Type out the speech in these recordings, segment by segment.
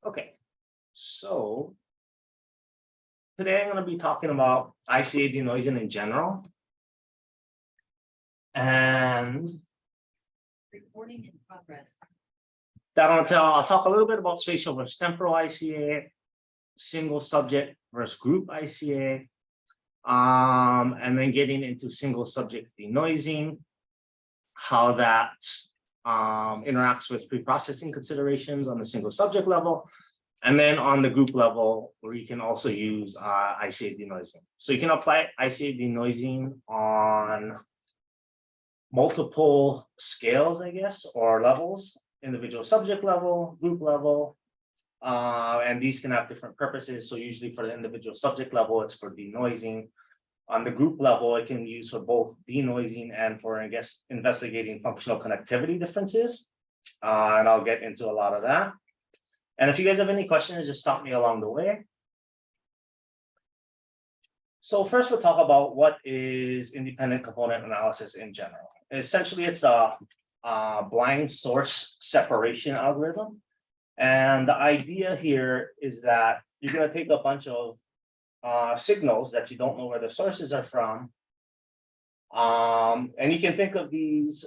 Okay, so today I'm going to be talking about ICA denoising in general. And Recording in progress. I'll talk a little bit about spatial versus temporal ICA, single subject versus group ICA, and then getting into single subject denoising, how that interacts with pre-processing considerations on the single subject level, and then on the group level, where you can also use ICA denoising. So you can apply ICA denoising on multiple scales, I guess, or levels: individual subject level, group level, and these can have different purposes. So usually for the individual subject level, it's for denoising. On the group level, it can be used for both denoising and for, I guess, investigating functional connectivity differences. And I'll get into a lot of that. And if you guys have any questions, just stop me along the way. So first we'll talk about what is independent component analysis in general. Essentially, it's a blind source separation algorithm. And the idea here is that you're going to take a bunch of signals that you don't know where the sources are from. And you can think of these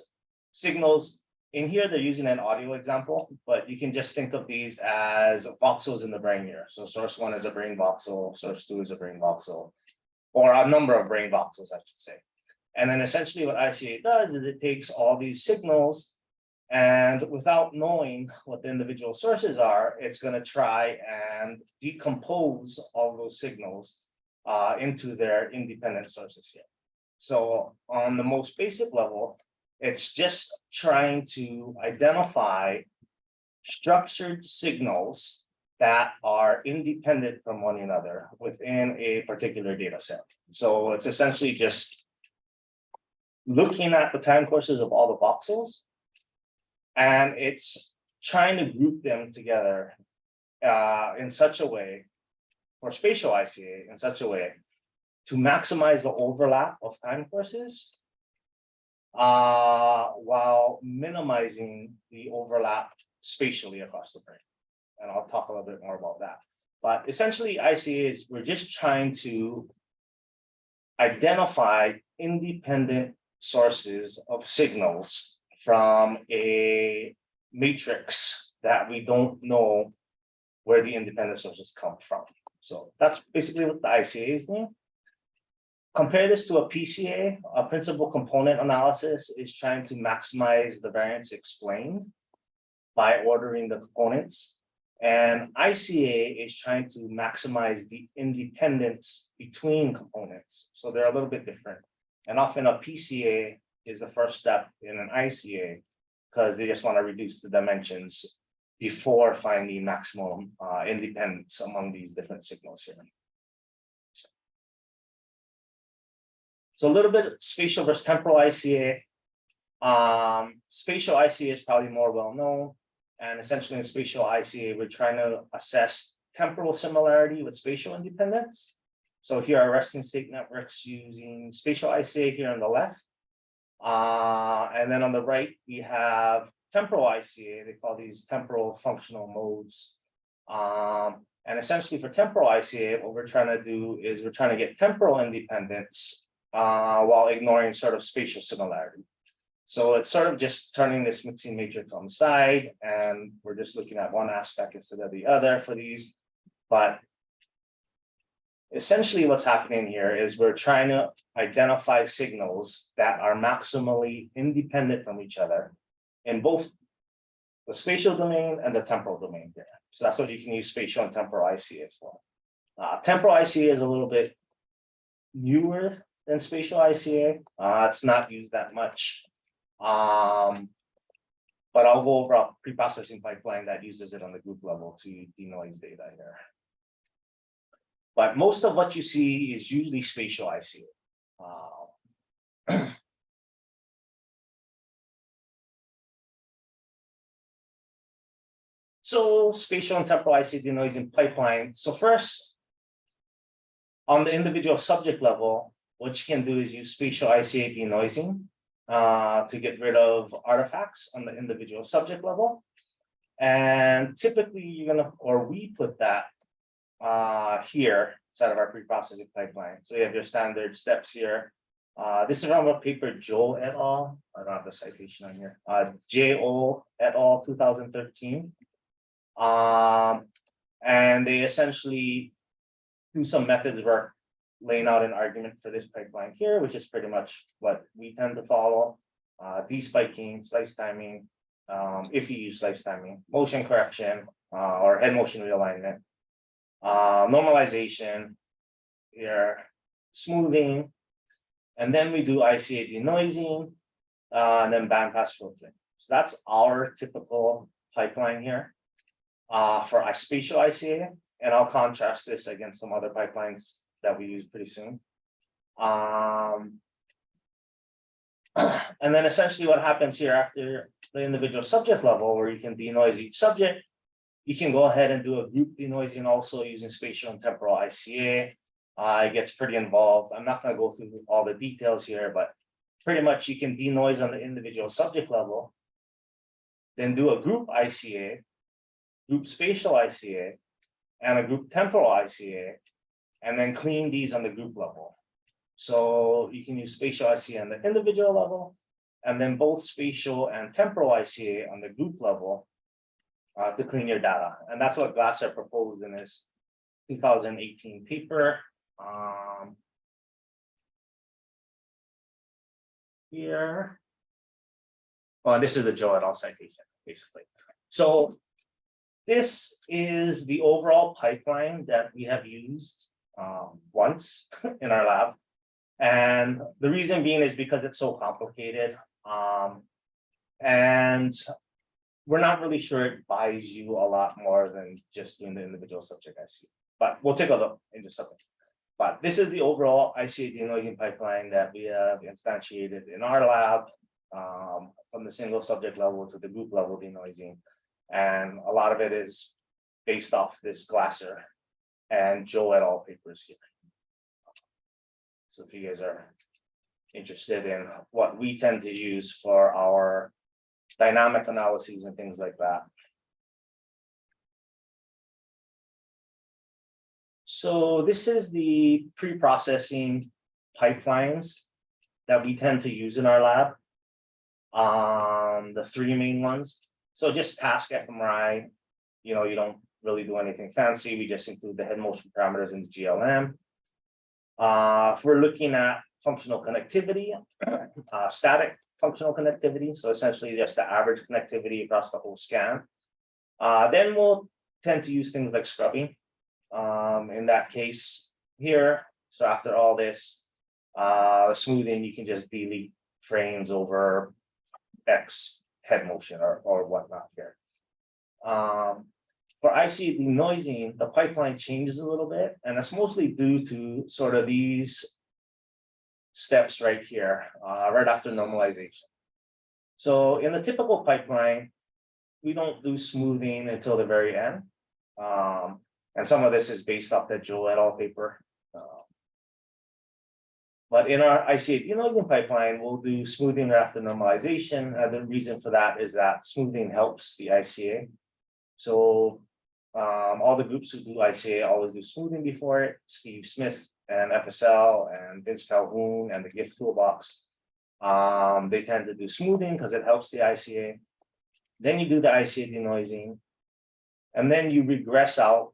signals in here, they're using an audio example, but you can just think of these as voxels in the brain here. So source one is a brain voxel, source two is a brain voxel, or a number of brain voxels, I should say. And then essentially what ICA does is it takes all these signals, and without knowing what the individual sources are, it's going to try and decompose all those signals into their independent sources here. So on the most basic level, it's just trying to identify structured signals that are independent from one another within a particular data set. So it's essentially just looking at the time courses of all the voxels, and it's trying to group them together in such a way, for spatial ICA, in such a way to maximize the overlap of time courses while minimizing the overlap spatially across the brain. And I'll talk a little bit more about that. But essentially, ICA is we're just trying to identify independent sources of signals from a matrix that we don't know where the independent sources come from. So that's basically what the ICA is doing. Compare this to a PCA, a principal component analysis is trying to maximize the variance explained by ordering the components. And ICA is trying to maximize the independence between components. So they're a little bit different. And often a PCA is the first step in an ICA because they just want to reduce the dimensions before finding maximum independence among these different signals here. So a little bit spatial versus temporal ICA. Spatial ICA is probably more well known. And essentially in spatial ICA, we're trying to assess temporal similarity with spatial independence. So here are resting state networks using spatial ICA here on the left. And then on the right, we have temporal ICA. They call these temporal functional modes. And essentially for temporal ICA, what we're trying to do is we're trying to get temporal independence while ignoring sort of spatial similarity. So it's sort of just turning this mixing matrix on the side, and we're just looking at one aspect instead of the other for these. But essentially what's happening here is we're trying to identify signals that are maximally independent from each other in both the spatial domain and the temporal domain here. So that's what you can use spatial and temporal ICA for. Temporal ICA is a little bit newer than spatial ICA. It's not used that much. But I'll go over a pre-processing pipeline that uses it on the group level to denoise data here. But most of what you see is usually spatial ICA. So spatial and temporal ICA denoising pipeline. So first, on the individual subject level, what you can do is use spatial ICA denoising to get rid of artifacts on the individual subject level. And typically you're gonna, or we put that here inside of our pre-processing pipeline. So you have your standard steps here. This is from a paper Joe et al. I don't have the citation on here. J.O. et al. 2013. And they essentially do some methods work laying out an argument for this pipeline here, which is pretty much what we tend to follow. Despiking, slice timing, if you use slice timing, motion correction, or head motion realignment, normalization, here, smoothing, and then we do ICA denoising, and then bandpass filtering. So that's our typical pipeline here for our spatial ICA, and I'll contrast this against some other pipelines that we use pretty soon. And then essentially what happens here after the individual subject level, where you can denoise each subject, you can go ahead and do a group denoising also using spatial and temporal ICA. It gets pretty involved. I'm not going to go through all the details here, but pretty much you can denoise on the individual subject level, then do a group ICA, group spatial ICA, and a group temporal ICA, and then clean these on the group level. So you can use spatial ICA on the individual level, and then both spatial and temporal ICA on the group level to clean your data. And that's what Glasser proposed in his 2018 paper. Here. Well, this is the Joe et al. Citation, basically. So this is the overall pipeline that we have used once in our lab. And the reason being is because it's so complicated. And we're not really sure it buys you a lot more than just doing the individual subject IC. But we'll take a look in just a second. But this is the overall ICA denoising pipeline that we have instantiated in our lab, from the single subject level to the group level denoising. And a lot of it is based off this Glasser and Joe et al. Papers here. So if you guys are interested in what we tend to use for our dynamic analyses and things like that. So this is the pre-processing pipelines that we tend to use in our lab. The three main ones. So just task fMRI, you don't really do anything fancy. We just include the head motion parameters in the GLM. If we're looking at functional connectivity, static functional connectivity, so essentially just the average connectivity across the whole scan, then we'll tend to use things like scrubbing. In that case here, so after all this smoothing, you can just delete frames over X head motion or whatnot here. For ICA denoising, the pipeline changes a little bit, and that's mostly due to sort of these steps right here, right after normalization. So in the typical pipeline, we don't do smoothing until the very end. And some of this is based off the Joe et al. Paper. But in our ICA denoising pipeline, we'll do smoothing after normalization. And the reason for that is that smoothing helps the ICA. So all the groups who do ICA always do smoothing before it. Steve Smith and FSL and Vince Calhoun and the GIF toolbox. They tend to do smoothing because it helps the ICA. Then you do the ICA denoising. And then you regress out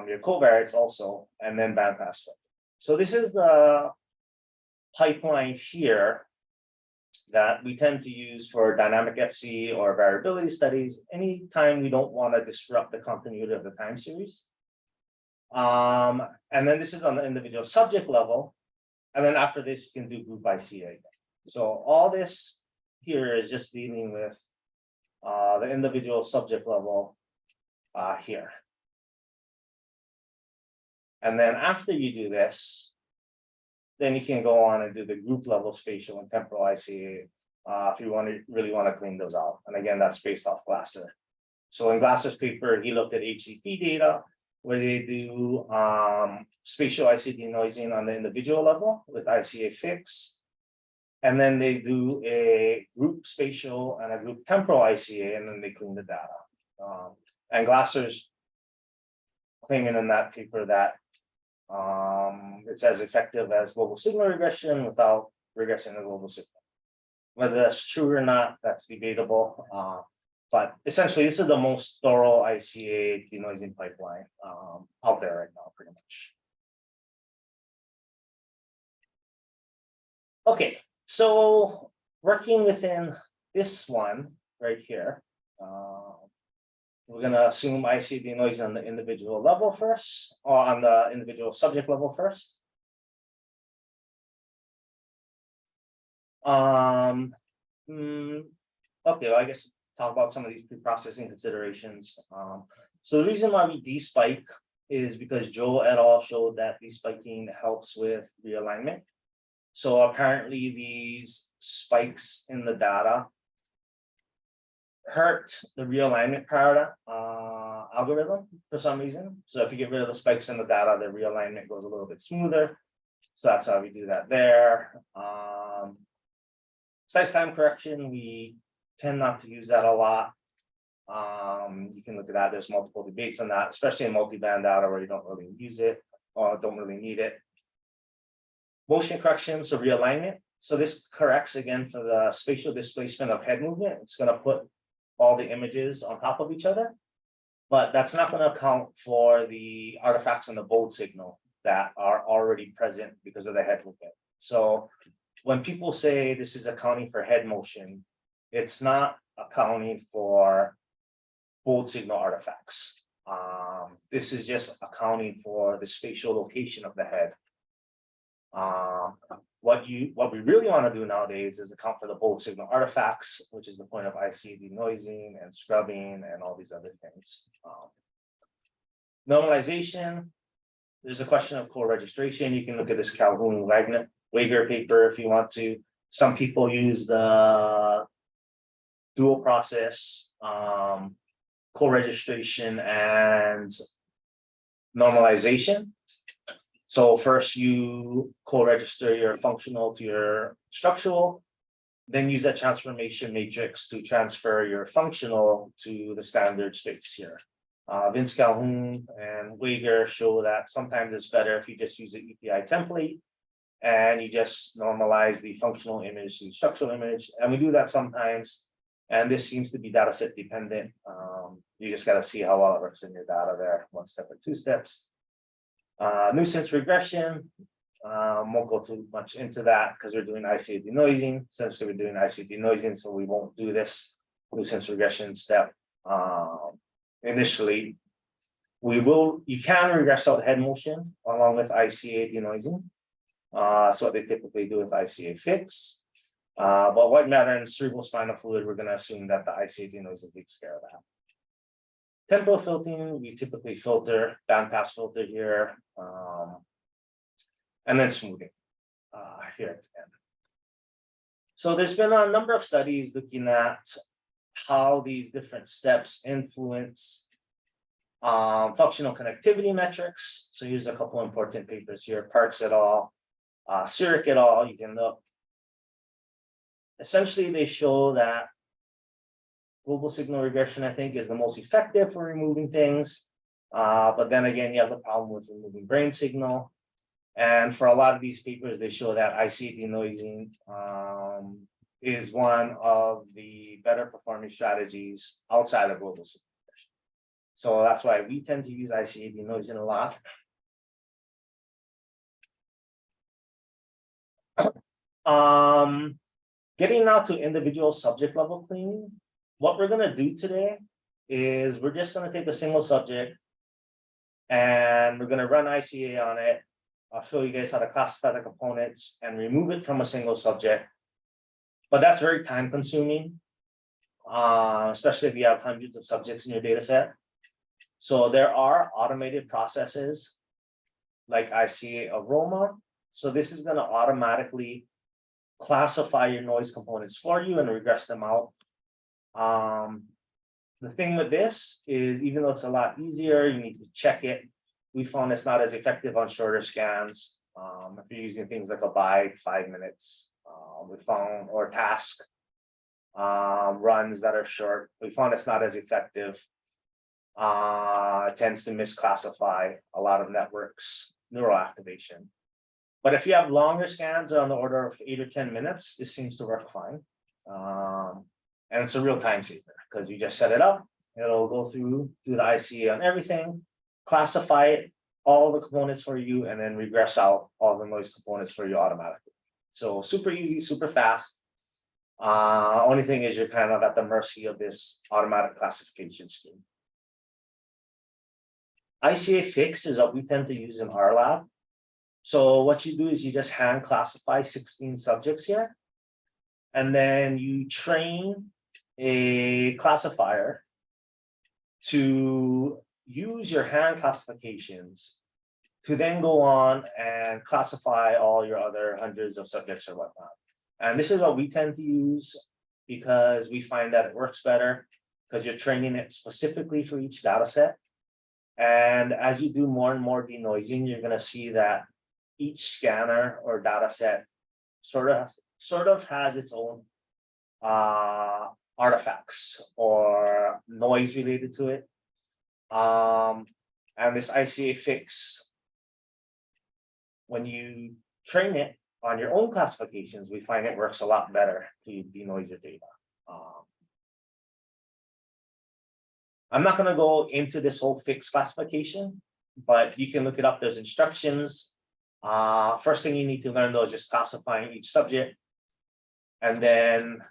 your covariates also, and then bandpass filter. So this is the pipeline here that we tend to use for dynamic FC or variability studies anytime we don't want to disrupt the continuity of the time series. And then this is on the individual subject level. And then after this, you can do group ICA. So all this here is just dealing with the individual subject level here. And then after you do this, then you can go on and do the group level spatial and temporal ICA if you really want to clean those out. And again, that's based off Glasser. So in Glasser's paper, he looked at HCP data where they do spatial ICA denoising on the individual level with ICA fix. And then they do a group spatial and a group temporal ICA, and then they clean the data. And Glasser's claiming in that paper that it's as effective as global signal regression without regression of global signal. Whether that's true or not, that's debatable. But essentially, this is the most thorough ICA denoising pipeline out there right now, pretty much. Okay, so working within this one right here, we're going to assume ICA denoising on the individual level first, or on the individual subject level first. Okay, well, I guess talk about some of these pre-processing considerations. So the reason why we despike is because Joe et al. Showed that despiking helps with realignment. So apparently these spikes in the data hurt the realignment paradigm algorithm for some reason. So if you get rid of the spikes in the data, the realignment goes a little bit smoother. So that's how we do that there. Size time correction, we tend not to use that a lot. You can look at that. There's multiple debates on that, especially in multi-band data where you don't really use it or don't really need it. Motion correction, so realignment. So this corrects again for the spatial displacement of head movement. It's going to put all the images on top of each other, but that's not going to account for the artifacts in the bold signal that are already present because of the head movement. So when people say this is accounting for head motion, it's not accounting for bold signal artifacts. This is just accounting for the spatial location of the head. What we really want to do nowadays is account for the bold signal artifacts, which is the point of ICA denoising and scrubbing and all these other things. Normalization, there's a question of co-registration. You can look at this Calhoun-Wager paper if you want to. Some people use the dual process co-registration and normalization. So first you co-register your functional to your structural, then use that transformation matrix to transfer your functional to the standard space here. Vince Calhoun and Wager show that sometimes it's better if you just use the EPI template and you just normalize the functional image to the structural image. And we do that sometimes. And this seems to be data set dependent. You just got to see how well it works in your data there, 1 step or 2 steps. Nuisance regression, won't go too much into that because we're doing ICA denoising. Essentially, we're doing ICA denoising, so we won't do this nuisance regression step initially. You can regress out head motion along with ICA denoising. So what they typically do with ICA fix. But white matter and cerebral spinal fluid, we're going to assume that the ICA denoising takes care of that. Temporal filtering, we typically filter, bandpass filter here, and then smoothing here at the end. So there's been a number of studies looking at how these different steps influence functional connectivity metrics. So here's a couple important papers here, Parks et al., Sirik et al., you can look. Essentially, they show that global signal regression, I think, is the most effective for removing things. But then again, you have the problem with removing brain signal. And for a lot of these papers, they show that ICA denoising is one of the better performing strategies outside of global signal regression. So that's why we tend to use ICA denoising a lot. Getting now to individual subject level cleaning. What we're going to do today is we're just going to take a single subject and we're going to run ICA on it. I'll show you guys how to classify the components and remove it from a single subject. But that's very time consuming, especially if you have hundreds of subjects in your data set. So there are automated processes like ICA aroma. So this is going to automatically classify your noise components for you and regress them out. The thing with this is, even though it's a lot easier, you need to check it. We found it's not as effective on shorter scans. If you're using things like a byte, 5 minutes, We found, or task runs that are short, we found it's not as effective. It tends to misclassify a lot of networks, neural activation. But if you have longer scans on the order of 8 or 10 minutes, this seems to work fine. And it's a real time saver because you just set it up, it'll go through the ICA on everything, classify it, all the components for you, and then regress out all the noise components for you automatically. So super easy, super fast. Only thing is you're kind of at the mercy of this automatic classification scheme. ICA fix is what we tend to use in our lab. So what you do is you just hand classify 16 subjects here. And then you train a classifier to use your hand classifications to then go on and classify all your other hundreds of subjects or whatnot. And this is what we tend to use because we find that it works better because you're training it specifically for each data set. And as you do more and more denoising, you're going to see that each scanner or data set sort of has its own artifacts or noise related to it. And this ICA fix, when you train it on your own classifications, we find it works a lot better to denoise your data. I'm not going to go into this whole fixed classification, but you can look it up. There's instructions. First thing you need to learn though is just classifying each subject, and then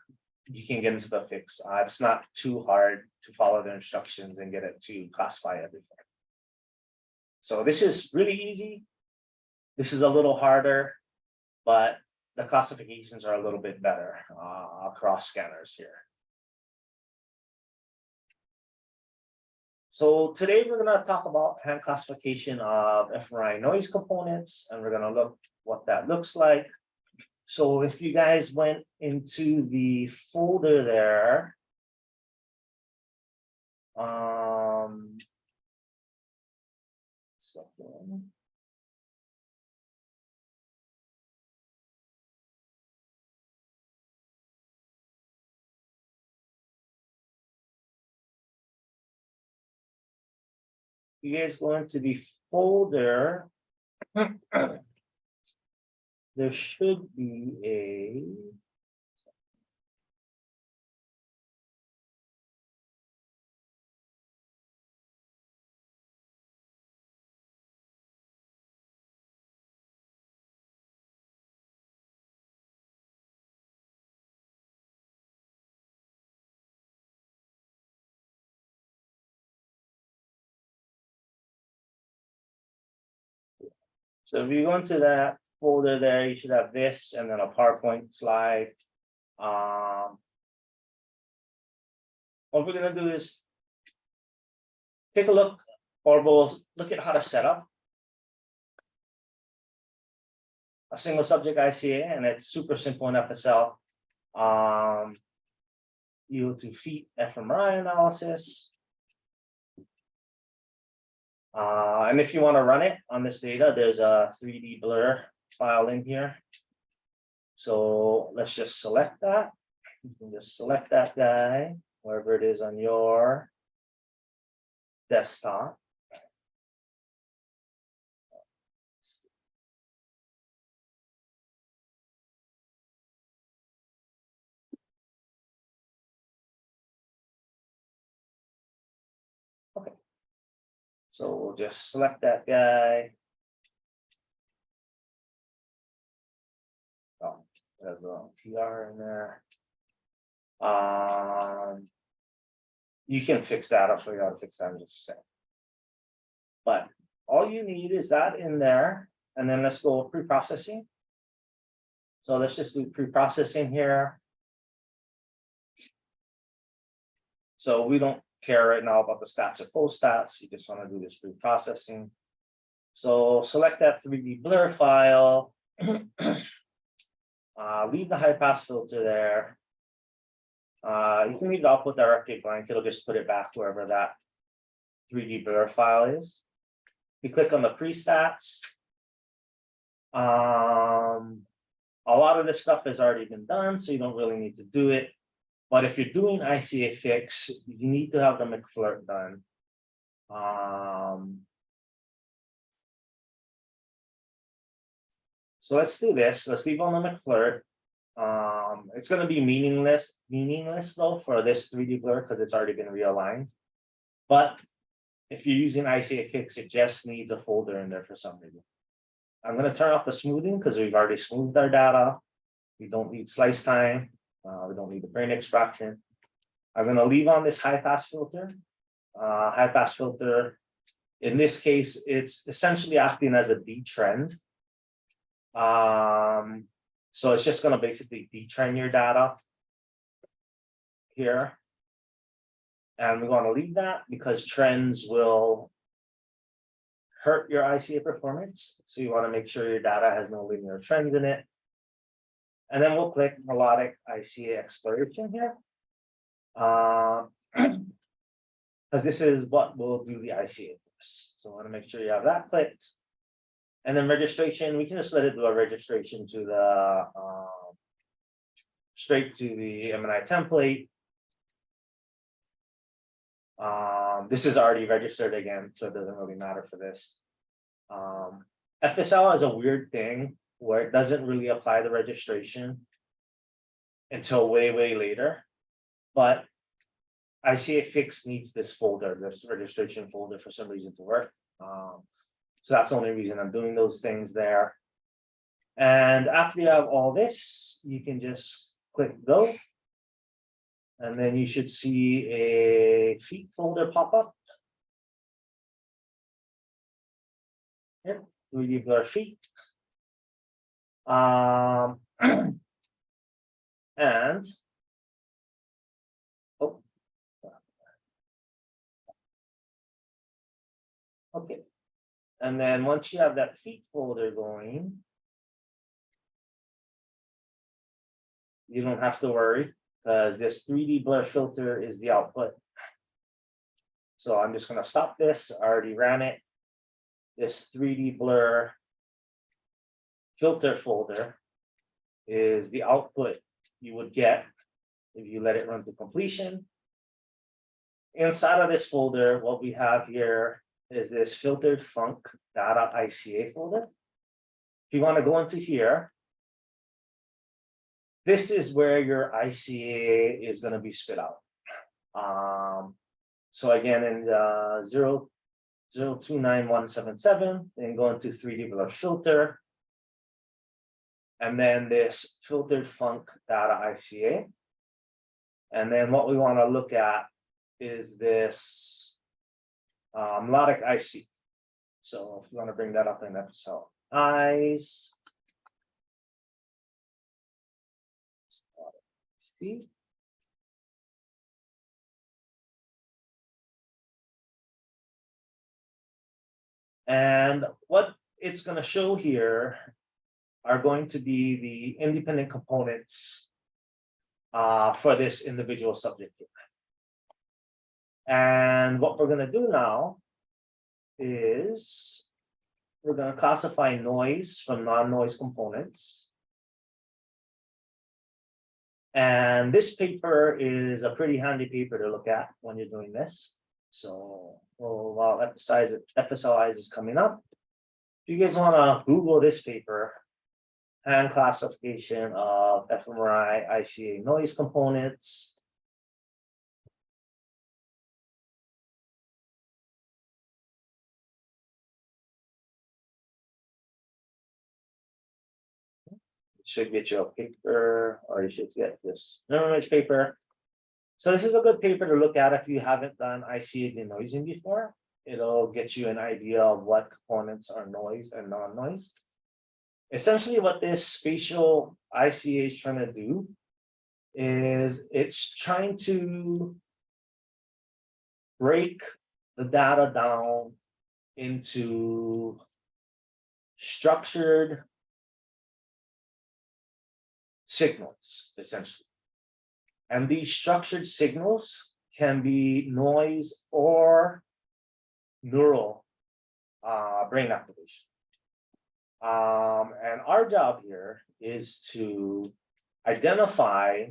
you can get into the fix. It's not too hard to follow the instructions and get it to classify everything. So this is really easy. This is a little harder, but the classifications are a little bit better across scanners here. So today we're going to talk about hand classification of fMRI noise components, and we're going to look what that looks like. So if you guys went into the folder there, you guys go into the folder, there should be a so if you go into that folder there, you should have this and then a PowerPoint slide. What we're going to do is take a look, or we'll look at how to set up a single subject ICA, and it's super simple in FSL. You to feed fMRI analysis. And if you want to run it on this data, there's a 3D blur file in here. So let's just select that. You can just select that guy, wherever it is on your desktop. Okay. So we'll just select that guy. Oh, there's a TR in there. You can fix that. I'll show you how to fix that in just a second. But all you need is that in there, and then let's go pre-processing. So let's just do pre-processing here. So we don't care right now about the stats or post stats. You just want to do this pre-processing. So select that 3D blur file. Leave the high pass filter there. You can leave the output directly blank. It'll just put it back wherever that 3D blur file is. You click on the pre-stats. A lot of this stuff has already been done, so you don't really need to do it. But if you're doing ICA fix, you need to have the McFlirt done. So let's do this. Let's leave on the McFlirt. It's going to be meaningless though for this 3D blur because it's already been realigned. But if you're using ICA fix, it just needs a folder in there for some reason. I'm going to turn off the smoothing because we've already smoothed our data. We don't need slice time. We don't need the brain extraction. I'm going to leave on this high pass filter. High pass filter, in this case, it's essentially acting as a detrend. So it's just going to basically detrend your data here. And we want to leave that because trends will hurt your ICA performance. So you want to make sure your data has no linear trends in it. And then we'll click melodic ICA exploration here. Because this is what will do the ICA first. So I want to make sure you have that clicked. And then registration, we can just let it do a registration to the straight to the MNI template. This is already registered again, so it doesn't really matter for this. FSL is a weird thing where it doesn't really apply the registration until way later. But ICA fix needs this folder, this registration folder, for some reason to work. So that's the only reason I'm doing those things there. And after you have all this, you can just click go. And then you should see a feet folder pop up. Yep, 3D blur feet. And oh, okay. And then once you have that feet folder going, you don't have to worry because this 3D blur filter is the output. So I'm just going to stop this. I already ran it. This 3D blur filter folder is the output you would get if you let it run to completion. Inside of this folder, what we have here is this filtered func data ICA folder. If you want to go into here, this is where your ICA is going to be spit out. So again, in the 0029177, then go into 3D blur filter. And then this filtered func data ICA. And then what we want to look at is this melodic IC. So if you want to bring that up in FSL eyes. See. And what it's going to show here are going to be the independent components for this individual subject here. And what we're going to do now is we're going to classify noise from non-noise components. And this paper is a pretty handy paper to look at when you're doing this. So while FSLIs is coming up, if you guys want to Google this paper, and classification of fMRI ICA noise components. It should get you a paper, or you should get this image paper. So this is a good paper to look at if you haven't done ICA denoising before. It'll get you an idea of what components are noise and non-noise. Essentially, what this spatial ICA is trying to do is it's trying to break the data down into structured signals, essentially. And these structured signals can be noise or neural brain activation. And our job here is to identify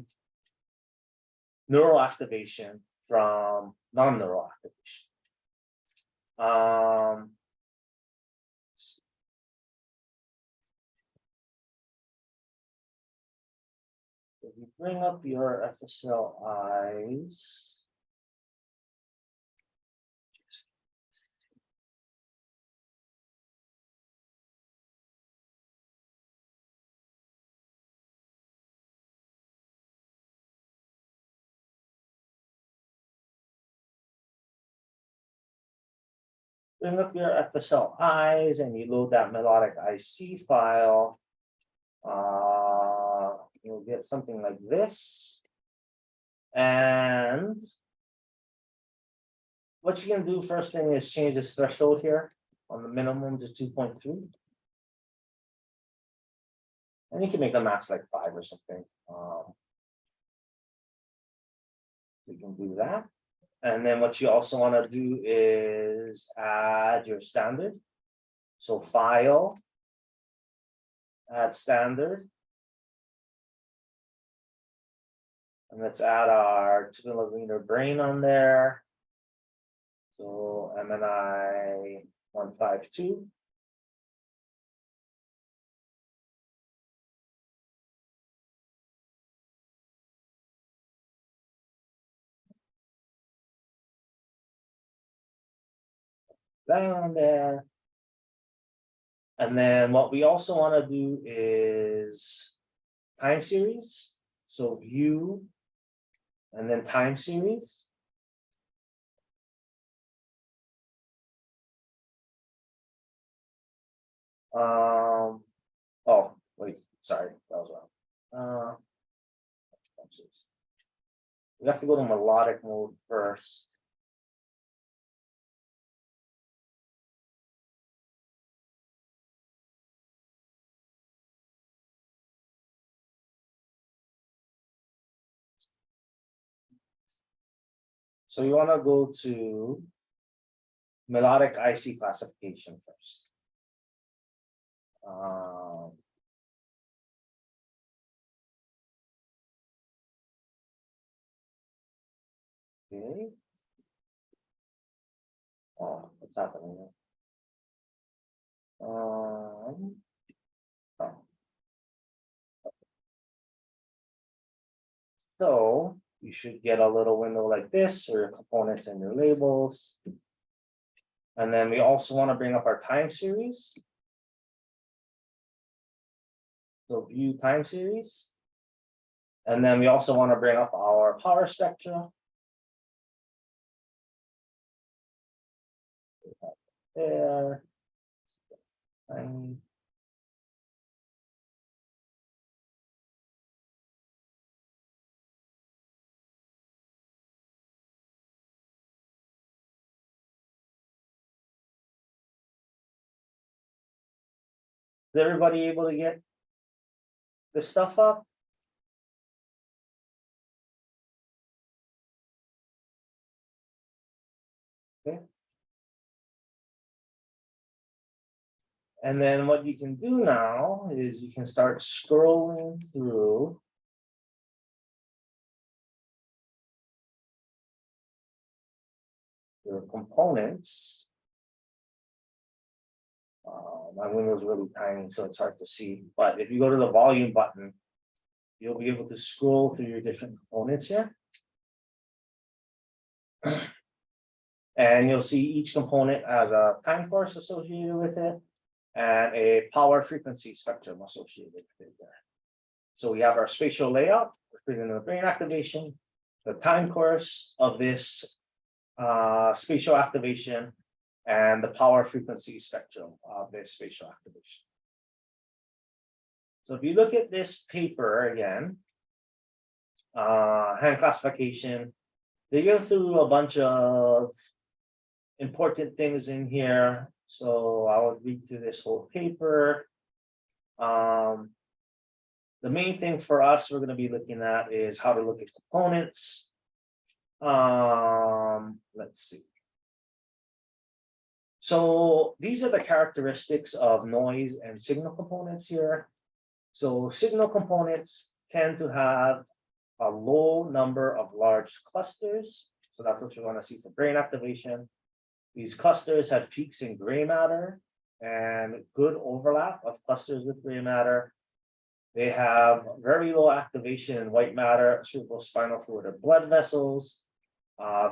neural activation from non-neural activation. If you bring up your FSLIs, bring up your FSLIs and you load that melodic IC file, you'll get something like this. And what you can do first thing is change this threshold here on the minimum to 2.3. And you can make the max like 5 or something. You can do that. And then what you also want to do is add your standard. So file, add standard. And let's add our 2-millimeter brain on there. So MNI 152. That on there. And then what we also want to do is time series. So view and then time series. Oh, wait, sorry, that was wrong. We have to go to melodic mode first. So you want to go to melodic IC classification first. Okay. Oh, what's happening here? Oh. So you should get a little window like this for your components and your labels. And then we also want to bring up our time series. So view time series. And then we also want to bring up our power spectrum. There. Is everybody able to get this stuff up? Okay. And then what you can do now is you can start scrolling through your components. My window is really tiny, so it's hard to see. But if you go to the volume button, you'll be able to scroll through your different components here. And you'll see each component has a time course associated with it and a power frequency spectrum associated with it there. So we have our spatial layout, representing the brain activation, the time course of this spatial activation, and the power frequency spectrum of this spatial activation. So if you look at this paper again, hand classification, they go through a bunch of important things in here. So I'll read through this whole paper. The main thing for us we're going to be looking at is how to look at components. Let's see. So these are the characteristics of noise and signal components here. So signal components tend to have a low number of large clusters. So that's what you want to see for brain activation. These clusters have peaks in gray matter and good overlap of clusters with gray matter. They have very low activation in white matter, cerebrospinal fluid, or blood vessels.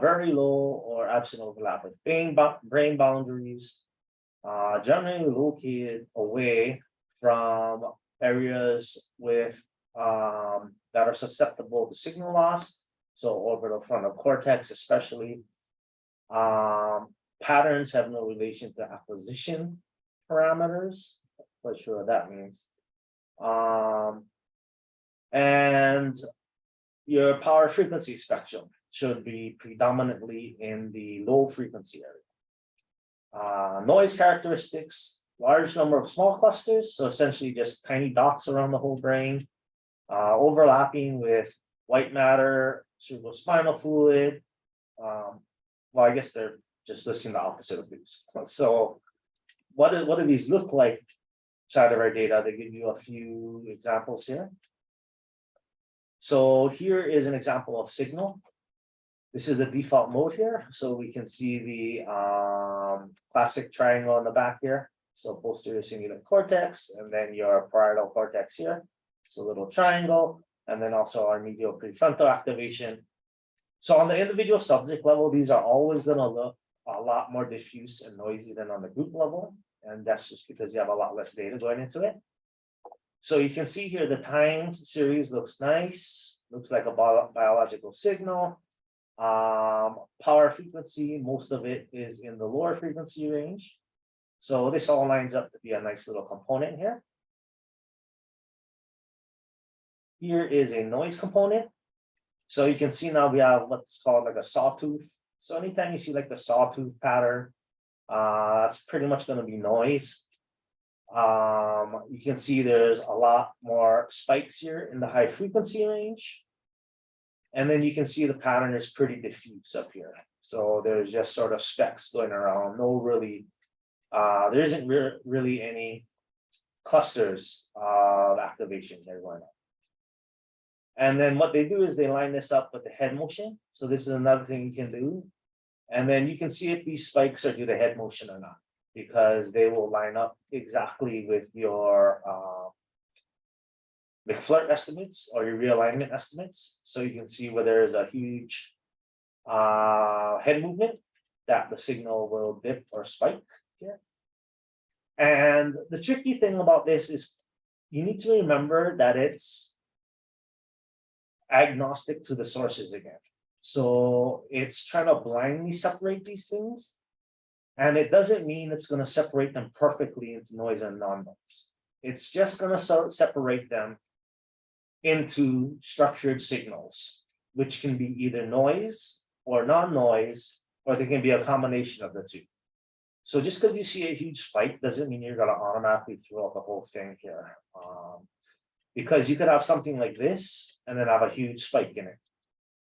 Very low or absent overlap with brain boundaries, generally located away from areas with that are susceptible to signal loss. So orbital frontal cortex, especially. Patterns have no relation to acquisition parameters. Not sure what that means. And your power frequency spectrum should be predominantly in the low frequency area. Noise characteristics, large number of small clusters, so essentially just tiny dots around the whole brain, overlapping with white matter, cerebrospinal fluid. Well, I guess they're just listing the opposite of these. So what do these look like inside of our data? They give you a few examples here. So here is an example of signal. This is the default mode here. So we can see the classic triangle on the back here. So posterior cingulate cortex, and then your parietal cortex here. So a little triangle, and then also our medial prefrontal activation. So on the individual subject level, these are always going to look a lot more diffuse and noisy than on the group level. And that's just because you have a lot less data going into it. So you can see here the time series looks nice, looks like a biological signal. Power frequency, most of it is in the lower frequency range. So this all lines up to be a nice little component here. Here is a noise component. So you can see now we have what's called like a sawtooth. So anytime you see like the sawtooth pattern, that's pretty much going to be noise. You can see there's a lot more spikes here in the high frequency range. And then you can see the pattern is pretty diffuse up here. So there's just sort of specks going around. No really, there isn't really any clusters of activation here going on. And then what they do is they line this up with the head motion. So this is another thing you can do. And then you can see if these spikes are due to head motion or not, because they will line up exactly with your McFlirt estimates or your realignment estimates. So you can see where there is a huge head movement that the signal will dip or spike here. And the tricky thing about this is you need to remember that it's agnostic to the sources again. So it's trying to blindly separate these things. And it doesn't mean it's going to separate them perfectly into noise and non-noise. It's just going to separate them into structured signals, which can be either noise or non-noise, or they can be a combination of the two. So just because you see a huge spike doesn't mean you're going to automatically throw out the whole thing here. Because you could have something like this and then have a huge spike in it.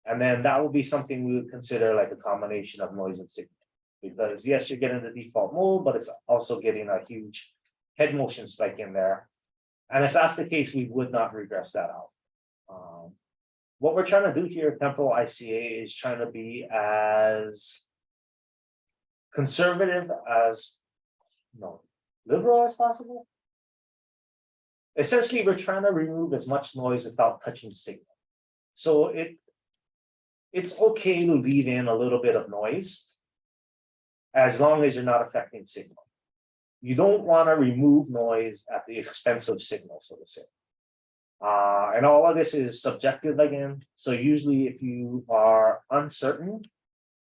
And then that would be something we would consider like a combination of noise and signal. Because yes, you're getting the default mode, but it's also getting a huge head motion spike in there. And if that's the case, we would not regress that out. What we're trying to do here, temporal ICA, is trying to be as conservative as, liberal as possible. Essentially, we're trying to remove as much noise without touching the signal. So it's okay to leave in a little bit of noise as long as you're not affecting signal. You don't want to remove noise at the expense of signal, so to say. And all of this is subjective again. So usually if you are uncertain,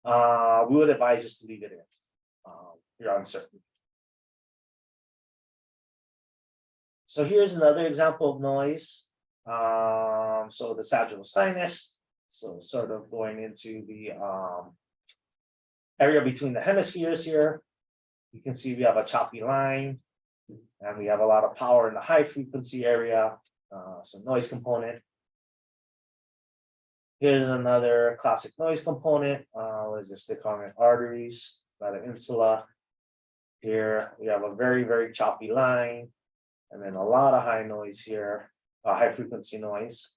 we would advise just to leave it in. You're uncertain. So here's another example of noise. So the sagittal sinus, so sort of going into the area between the hemispheres here. You can see we have a choppy line, and we have a lot of power in the high frequency area, some noise component. Here's another classic noise component. What is this? They call it arteries by the insula. Here we have a very, very choppy line, and then a lot of high noise here, high frequency noise.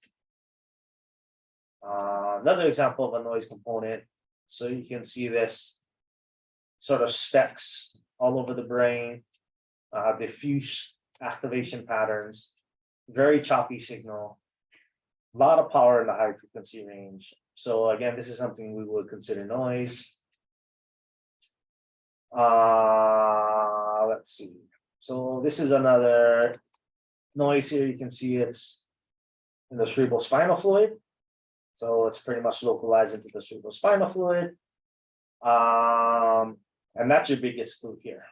Another example of a noise component. So you can see this sort of specks all over the brain, diffuse activation patterns, very choppy signal, a lot of power in the high frequency range. So again, this is something we would consider noise. Let's see. So this is another noise here. You can see it's in the cerebral spinal fluid. So it's pretty much localized into the cerebral spinal fluid. And that's your biggest clue here,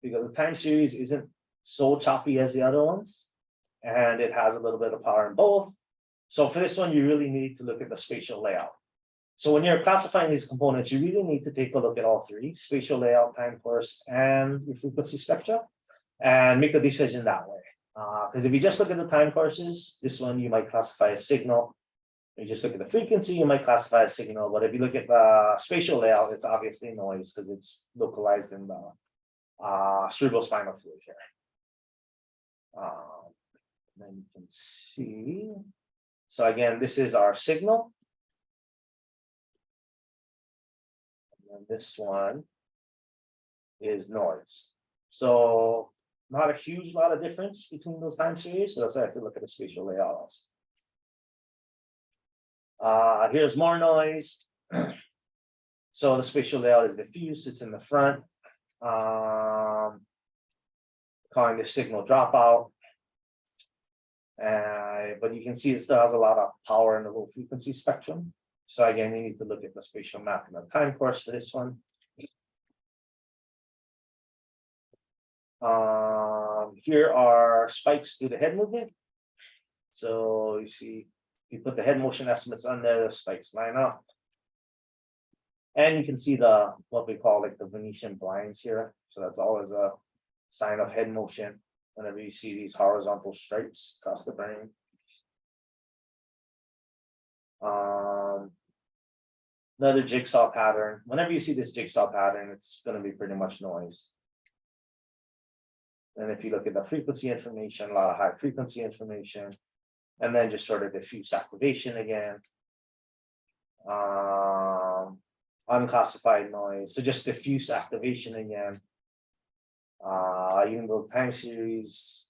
because the time series isn't so choppy as the other ones, and it has a little bit of power in both. So for this one, you really need to look at the spatial layout. So when you're classifying these components, you really need to take a look at all three: spatial layout, time course, and your frequency spectra, and make a decision that way. Because if you just look at the time courses, this one you might classify as signal. If you just look at the frequency, you might classify as signal. But if you look at the spatial layout, it's obviously noise because it's localized in the cerebral spinal fluid here. Then you can see. So again, this is our signal. And this one is noise. So not a huge lot of difference between those time series. So that's why I have to look at the spatial layout also. Here's more noise. So the spatial layout is diffuse, it's in the front. Calling this signal dropout. But you can see it still has a lot of power in the low frequency spectrum. So again, you need to look at the spatial map and the time course for this one. Here are spikes through the head movement. So you see, you put the head motion estimates on there, the spikes line up. And you can see the what we call like the Venetian blinds here. So that's always a sign of head motion whenever you see these horizontal stripes across the brain. Another jigsaw pattern. Whenever you see this jigsaw pattern, it's going to be pretty much noise. And if you look at the frequency information, a lot of high frequency information, and then just sort of diffuse activation again. Unclassified noise. So just diffuse activation again. Even though time series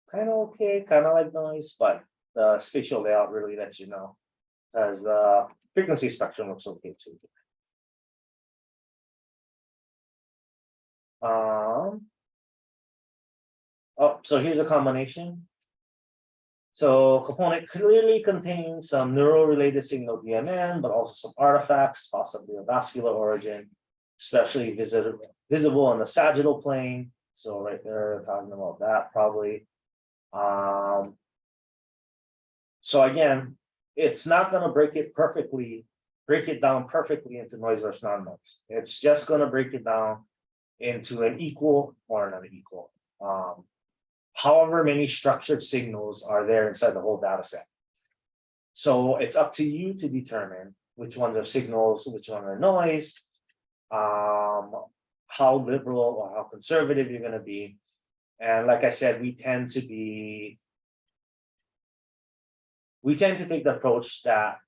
kind of okay, kind of like noise, but the spatial layout really lets you know, as the frequency spectrum looks okay too. So here's a combination. So component clearly contains some neural-related signal DMN, but also some artifacts, possibly of vascular origin, especially visible on the sagittal plane. So right there, talking about that probably. So again, it's not going to break it down perfectly into noise versus non-noise. It's just going to break it down into an equal or not equal. However many structured signals are there inside the whole data set. So it's up to you to determine which ones are signals, which ones are noise, how liberal or how conservative you're going to be. And like I said, we tend to take the approach that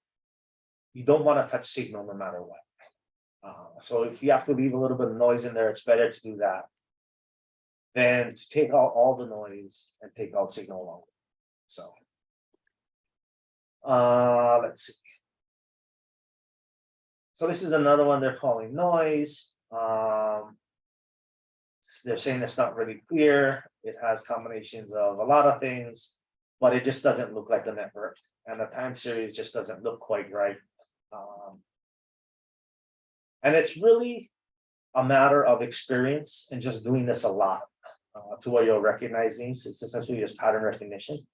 you don't want to touch signal no matter what. So if you have to leave a little bit of noise in there, it's better to do that than to take out all the noise and take out signal along. So let's see. So this is another one they're calling noise. They're saying it's not really clear. It has combinations of a lot of things, but it just doesn't look like the network, and the time series just doesn't look quite right. And it's really a matter of experience and just doing this a lot to where you'll recognize these. It's essentially just pattern recognition.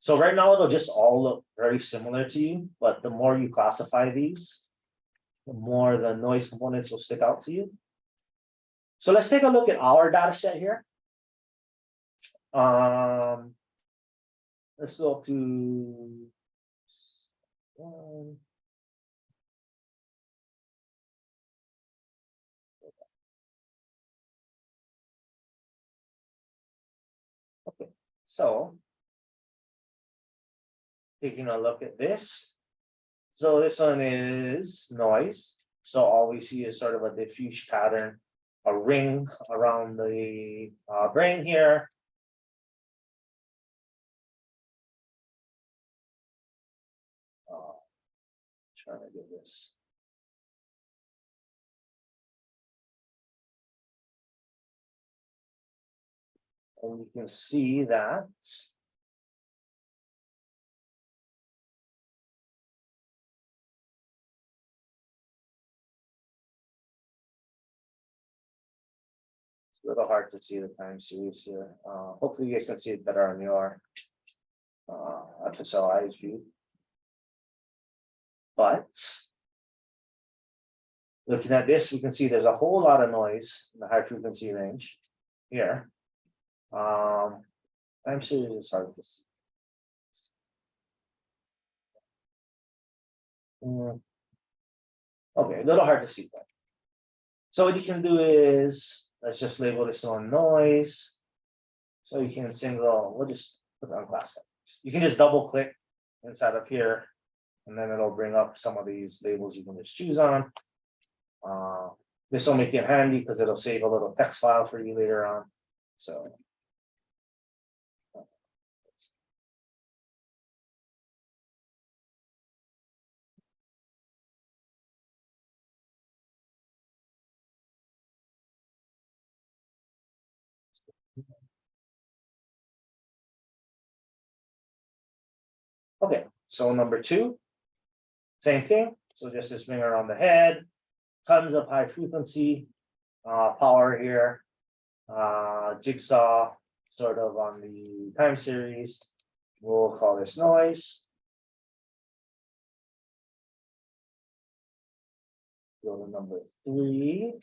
So right now it'll just all look very similar to you, but the more you classify these, the more the noise components will stick out to you. So let's take a look at our data set here. Let's go to So taking a look at this. So this one is noise. So all we see is sort of a diffuse pattern, a ring around the brain here. Trying to get this. And you can see that it's a little hard to see the time series here. Hopefully you guys can see it better on your FSL eyes view. But looking at this, we can see there's a whole lot of noise in the high frequency range here. Time series is hard to see. Okay, a little hard to see that. So what you can do is, let's just label this on noise. So you can we'll just put it on classified. You can just double click inside of here, and then it'll bring up some of these labels you can just choose on. This will make it handy because it'll save a little text file for you later on. So. Okay, so number 2, same thing. So just this ring around the head, tons of high frequency power here, jigsaw sort of on the time series. We'll call this noise. Go to number 3.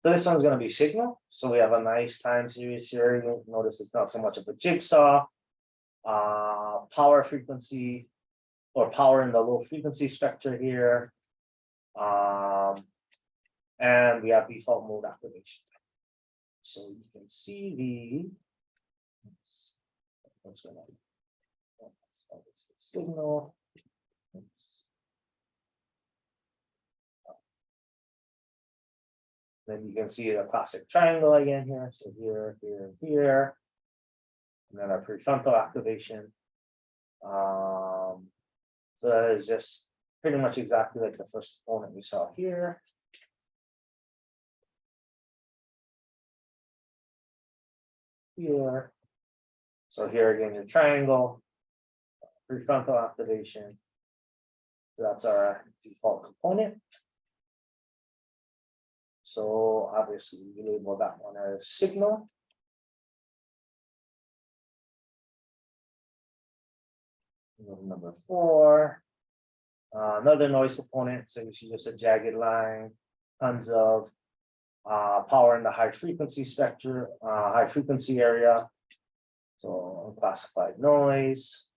So this one's going to be signal. So we have a nice time series here. You'll notice it's not so much of a jigsaw. Power frequency or power in the low frequency spectrum here. And we have default mode activation. So you can see what's going on. Signal. Then you can see the classic triangle again here. So here, here, here. And then our prefrontal activation. So that is just pretty much exactly like the first component we saw here. Here. So here again, your triangle, prefrontal activation. So that's our default component. So obviously we label that one as signal. Number 4, another noise component. So you see just a jagged line, tons of power in the high frequency spectrum, high frequency area. So unclassified noise.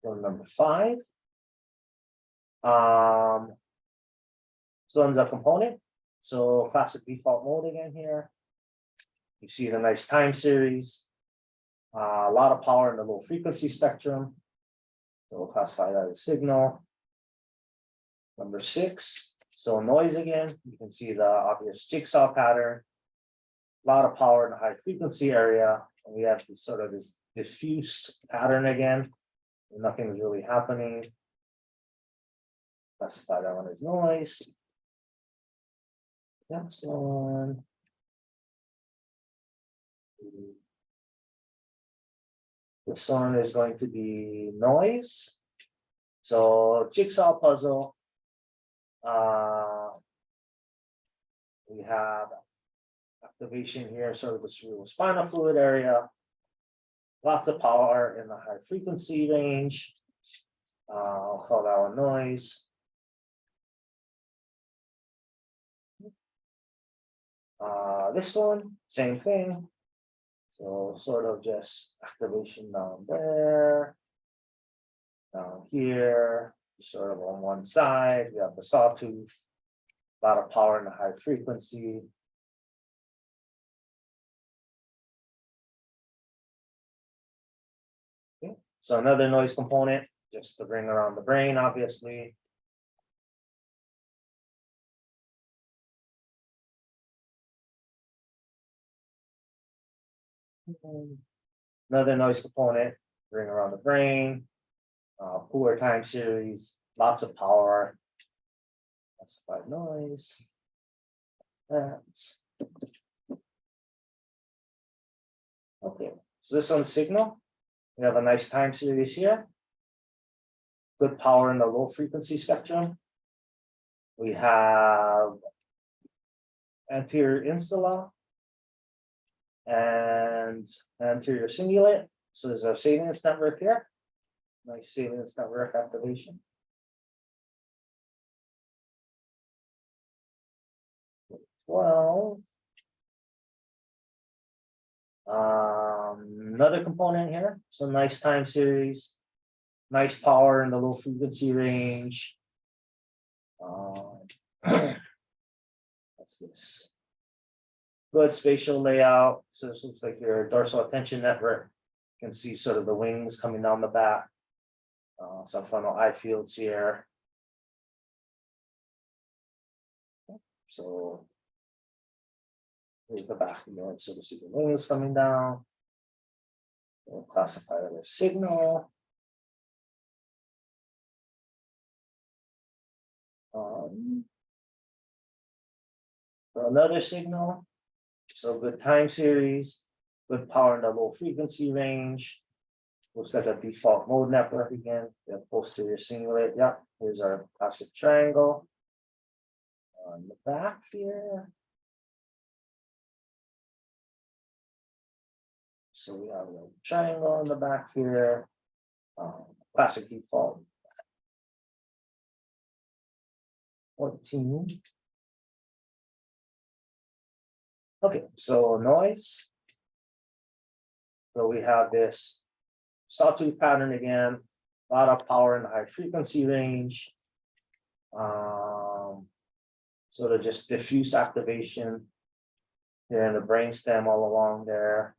So number 5. So ends a component. So classic default mode again here. You see the nice time series. A lot of power in the low frequency spectrum. So we'll classify that as signal. Number 6. So noise again. You can see the obvious jigsaw pattern. A lot of power in the high frequency area. And we have this sort of this diffuse pattern again. Nothing is really happening. Classify that one as noise. Next one. This one is going to be noise. So jigsaw puzzle. We have activation here, sort of the cerebrospinal fluid area. Lots of power in the high frequency range. I'll call that one noise. This one, same thing. So sort of just activation down there, down here, sort of on one side, you have the sawtooth, a lot of power in the high frequency. Okay, so another noise component, just to bring around the brain, obviously. Another noise component, bring around the brain, poor time series, lots of power. Specified noise. That's okay. So this one's signal. We have a nice time series here. Good power in the low frequency spectrum. We have anterior installa and anterior cingulate. So there's a salience network here. Nice salience network activation. Well, another component here. So nice time series, nice power in the low frequency range. What's this? Good spatial layout. So this looks like your dorsal attention network. You can see sort of the wings coming down the back. Some frontal eye fields here. So here's the back again. So we see the wings coming down. We'll classify it as signal. Another signal. So good time series, good power in the low frequency range. Looks like a default mode network again. The posterior cingulate. Yeah, here's our classic triangle. On the back here. So we have a triangle on the back here. Classic default. 14. Okay, so noise. So we have this sawtooth pattern again, a lot of power in the high frequency range. Sort of just diffuse activation here in the brainstem all along there.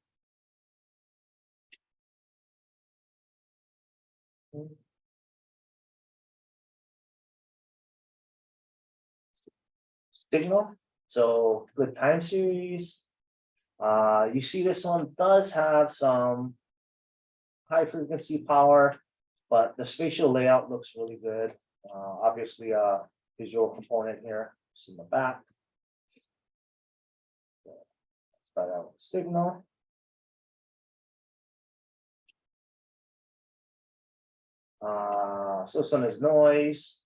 Signal, so good time series. You see this one does have some high frequency power, but the spatial layout looks really good. Obviously a visual component here, it's in the back. Start out with signal. So some is noise.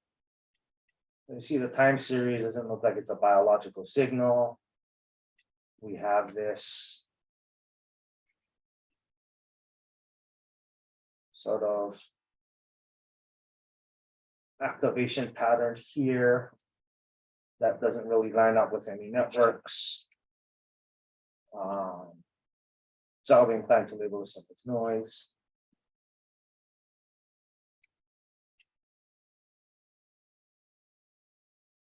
You see the time series doesn't look like it's a biological signal. We have this sort of activation pattern here that doesn't really line up with any networks. So I'll be inclined to label this as noise.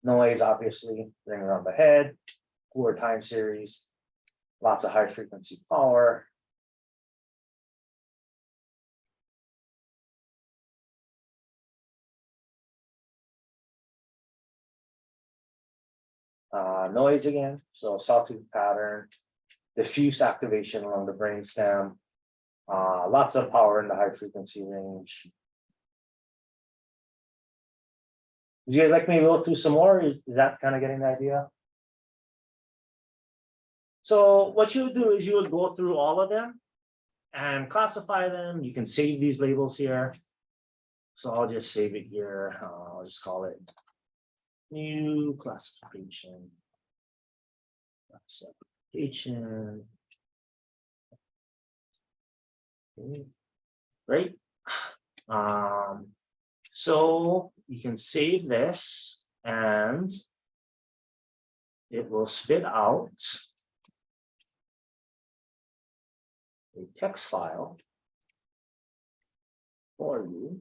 Noise, obviously, ring around the head, poor time series, lots of high frequency power. Noise again, so sawtooth pattern, diffuse activation along the brainstem, lots of power in the high frequency range. Would you guys like me to go through some more? Is that kind of getting the idea? So what you would do is you would go through all of them and classify them. You can save these labels here. So I'll just save it here. I'll just call it new classification. Classification. Okay. Great. So you can save this and it will spit out a text file for you.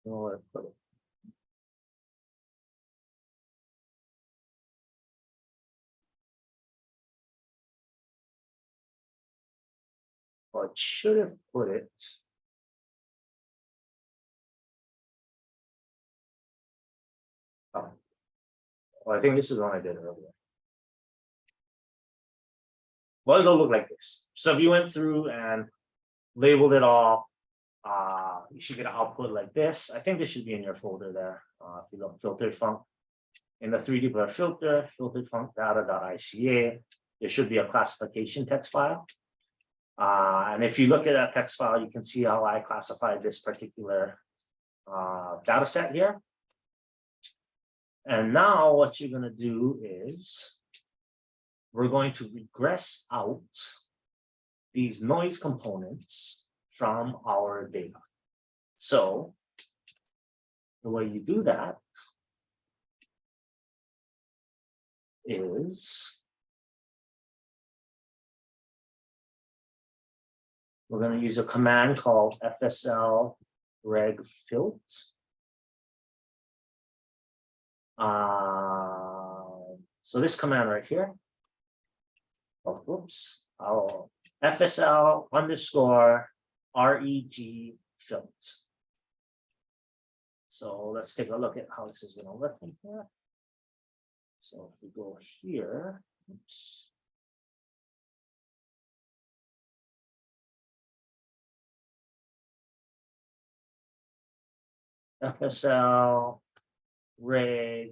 Or put it. Or it should have put it. Oh. Well, I think this is one I did earlier. Well, it'll look like this. So if you went through and labeled it all, you should get an output like this. I think this should be in your folder there. If you look filtered func in the 3D blur filter, filtered func data.ica, there should be a classification text file. And if you look at that text file, you can see how I classified this particular data set here. And now what you're going to do is we're going to regress out these noise components from our data. So the way you do that is we're going to use a command called fsl reg filt. So this command right here. Oh, whoops. FSL _ reg filt. So let's take a look at how this is going to work in here. So if we go here, oops. FSL reg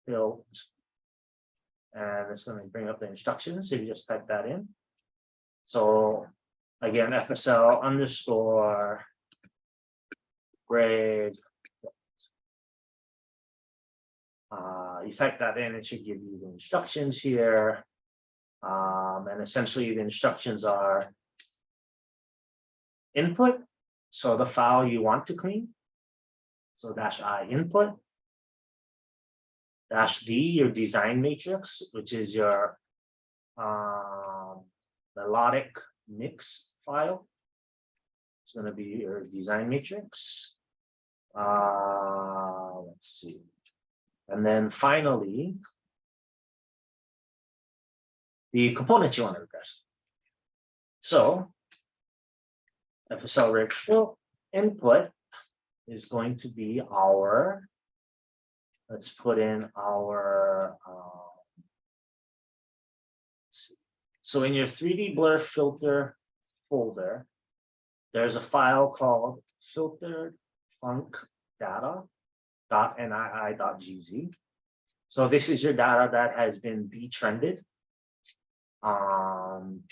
filt, and it's going to bring up the instructions. So you just type that in. So again, FSL _ reg. You type that in, it should give you the instructions here. And essentially the instructions are input, so the file you want to clean. So -I input, -D your design matrix, which is your melodic mix file. It's going to be your design matrix. Let's see. And then finally, the components you want to regress. So FSL reg filt input is going to be our, let's put in our, so in your 3D blur filter folder, there's a file called filtered func data.nii.gz. So this is your data that has been detrended from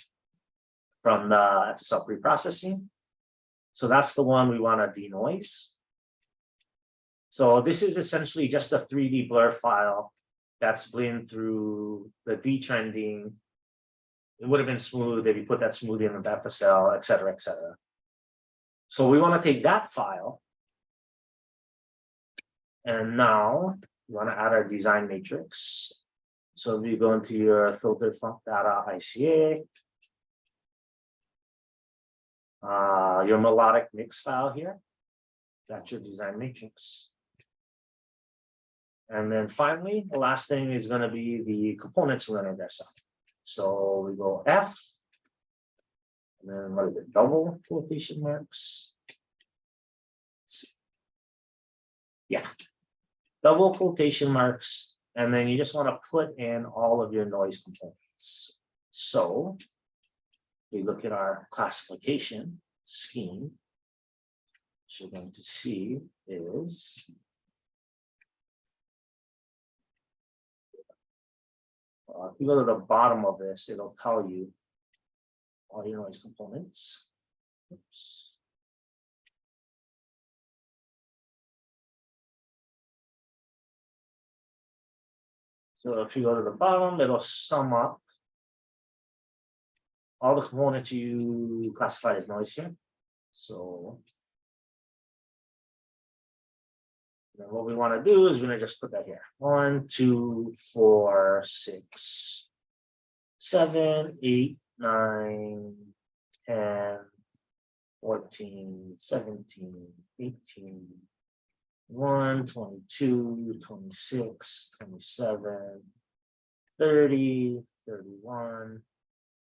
the FSL preprocessing. So that's the one we want to denoise. So this is essentially just a 3D blur file that's been through the detrending. It would have been smooth if you put that smooth in the FSL, et cetera, et cetera. So we want to take that file. And now we want to add our design matrix. So we go into your filtered func data ICA, your melodic mix file here. That's your design matrix. And then finally, the last thing is going to be the components we're going to regress out. So we go F, and then what is it? Double quotation marks. Yeah, double quotation marks, and then you just want to put in all of your noise components. So we look at our classification scheme. What you're going to see is if you go to the bottom of this, it'll tell you all your noise components. Oops. So if you go to the bottom, it'll sum up all the components you classified as noise here. So then what we want to do is we're going to just put that here. 1, 2, 4, 6, 7, 8, 9, 10, 14, 17, 18, 1, 22, 26, 27, 30, 31,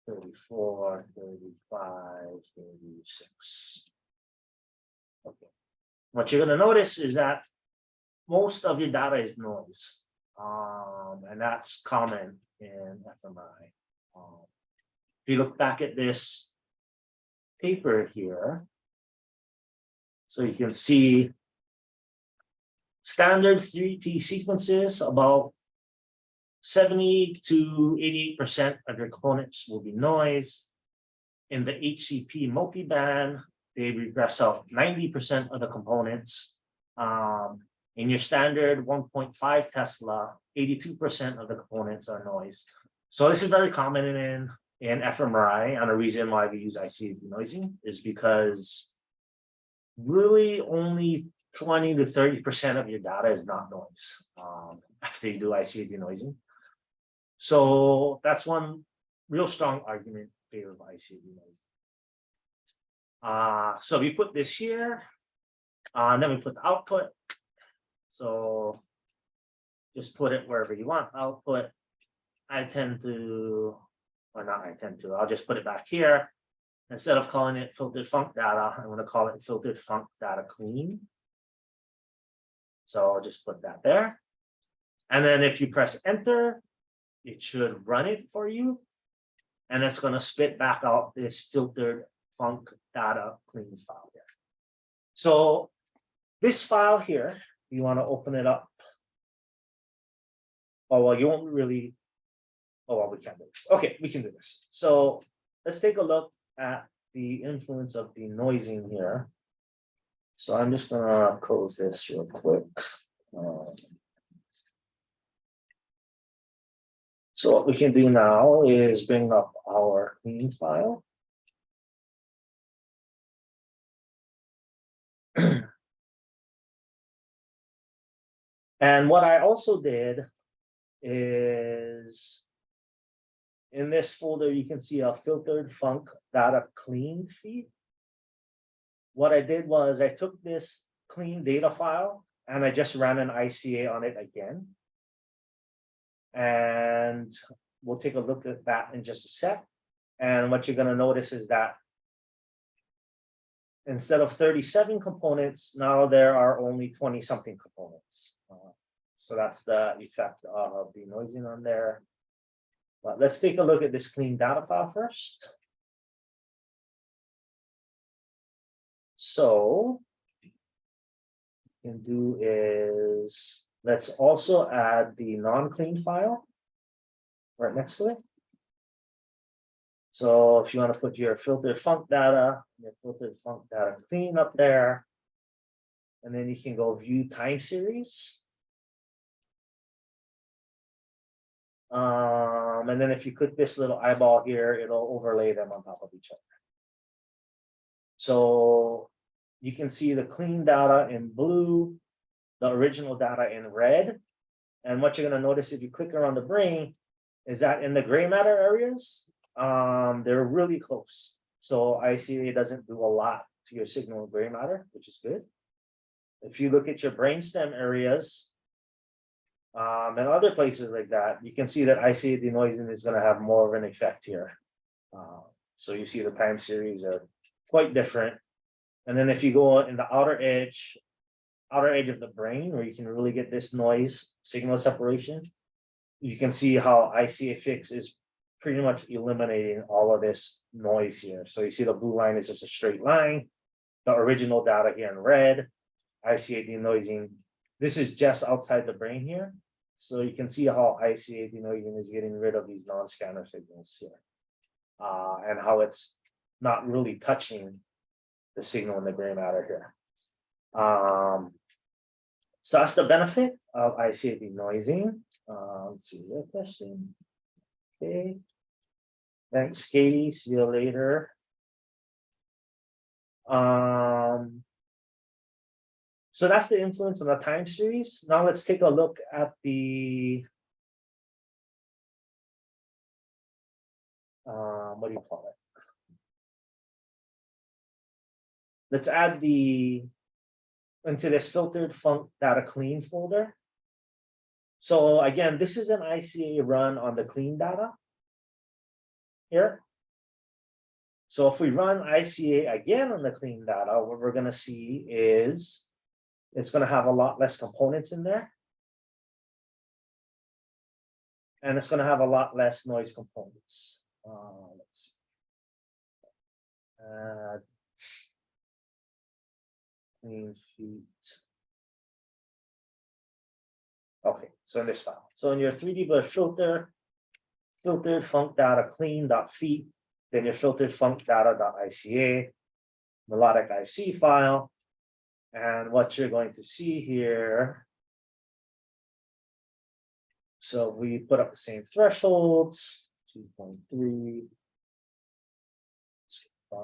34, 35, 36. Okay. What you're going to notice is that most of your data is noise. And that's common in fMRI. If you look back at this paper here, so you can see standard 3T sequences, about 70 to 88% of your components will be noise. In the HCP multiband, they regress out 90% of the components. In your standard 1.5 Tesla, 82% of the components are noise. So this is very common in fMRI, and a reason why we use ICA denoising is because really only 20 to 30% of your data is not noise after you do ICA denoising. So that's one real strong argument in favor of ICA denoising. So we put this here, and then we put the output. So just put it wherever you want. Output, I'll just put it back here. Instead of calling it filtered func data, I'm going to call it filtered func data clean. So I'll just put that there. And then if you press enter, it should run it for you. And it's going to spit back out this filtered func data clean file here. So this file here, you want to open it up. Oh, well, you won't really. Oh, well, we can't do this. Okay, we can do this. So let's take a look at the influence of denoising here. So I'm just gonna close this real quick. So what we can do now is bring up our clean file. And what I also did is in this folder, you can see a filtered func data clean feed. What I did was I took this clean data file and I just ran an ICA on it again. And we'll take a look at that in just a sec. And what you're going to notice is that instead of 37 components, now there are only 20 something components. So that's the effect of denoising on there. But let's take a look at this clean data file first. So what we can do is let's also add the non-clean file right next to it. So if you want to put your filtered func data, your filtered func data clean up there, and then you can go view time series. And then if you click this little eyeball here, it'll overlay them on top of each other. So you can see the clean data in blue, the original data in red. And what you're going to notice if you click around the brain is that in the gray matter areas, they're really close. So ICA doesn't do a lot to your signal in gray matter, which is good. If you look at your brainstem areas, and other places like that, you can see that ICA denoising is going to have more of an effect here. So you see the time series are quite different. And then if you go in the outer edge of the brain, where you can really get this noise signal separation, you can see how ICA fix is pretty much eliminating all of this noise here. So you see the blue line is just a straight line. The original data here in red, ICA denoising. This is just outside the brain here. So you can see how ICA denoising is getting rid of these non-scanner signals here. And how it's not really touching the signal in the gray matter here. So that's the benefit of ICA denoising. Let's see, the question. Okay. Thanks, Katie. See you later. So that's the influence on the time series. Now let's take a look at the what do you call it? let's add into this filtered func data clean folder. So again, this is an ICA run on the clean data here. So if we run ICA again on the clean data, what we're going to see is it's going to have a lot less components in there. And it's going to have a lot less noise components. Let's see. Clean sheet. Okay, so in this file. So in your 3D blur filter, filtered func data clean.feed, then your filtered func data.ica, melodic IC file. And what you're going to see here. So we put up the same thresholds, 2.3, 5.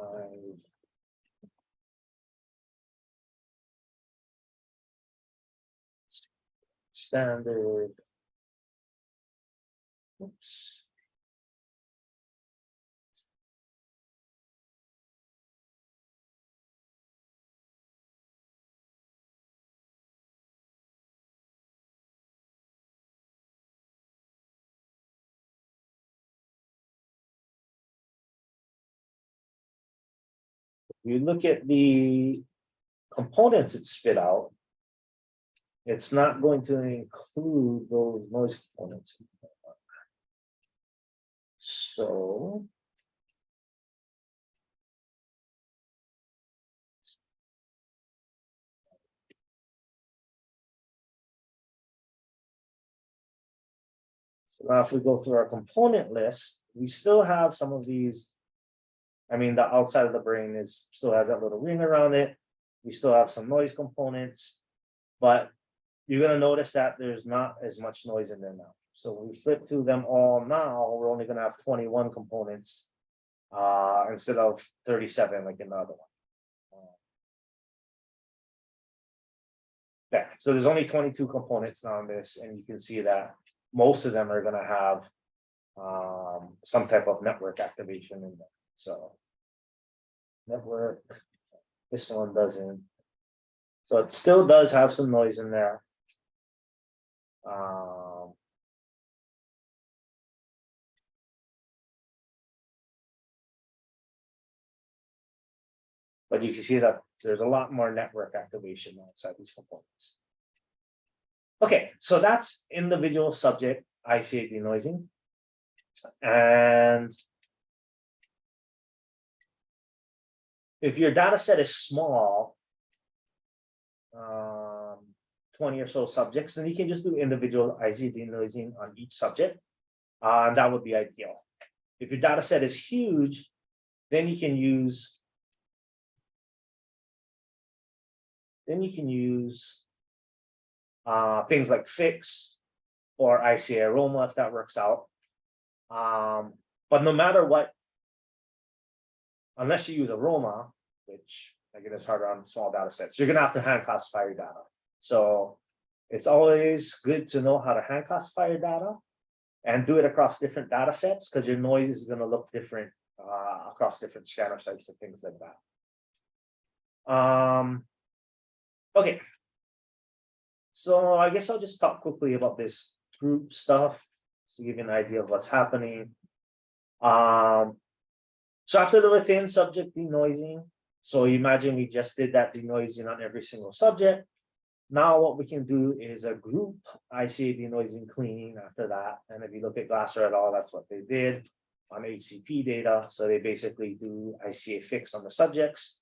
Standard. Oops. You look at the components it spit out, it's not going to include those noise components. So now if we go through our component list, we still have some of these. I mean, the outside of the brain still has that little ring around it. We still have some noise components, but you're going to notice that there's not as much noise in there now. So when we flip through them all now, we're only going to have 21 components instead of 37 like in the other one. Yeah, so there's only 22 components now in this, and you can see that most of them are going to have some type of network activation in them. So network, this one doesn't. So it still does have some noise in there. But you can see that there's a lot more network activation outside these components. Okay, so that's individual subject ICA denoising. And if your data set is small, 20 or so subjects, then you can just do individual ICA denoising on each subject. That would be ideal. If your data set is huge, then you can use things like fix or ICA aroma if that works out. But no matter what, unless you use aroma, which again is harder on small data sets, you're gonna have to hand classify your data. So it's always good to know how to hand classify your data and do it across different data sets, because your noise is going to look different across different scanner sites and things like that. Okay, so I guess I'll just talk quickly about this group stuff to give you an idea of what's happening. So after the within subject denoising, so imagine we just did that denoising on every single subject. Now what we can do is a group ICA denoising cleaning after that. And if you look at Glasser et al., that's what they did on HCP data. So they basically do ICA fix on the subjects.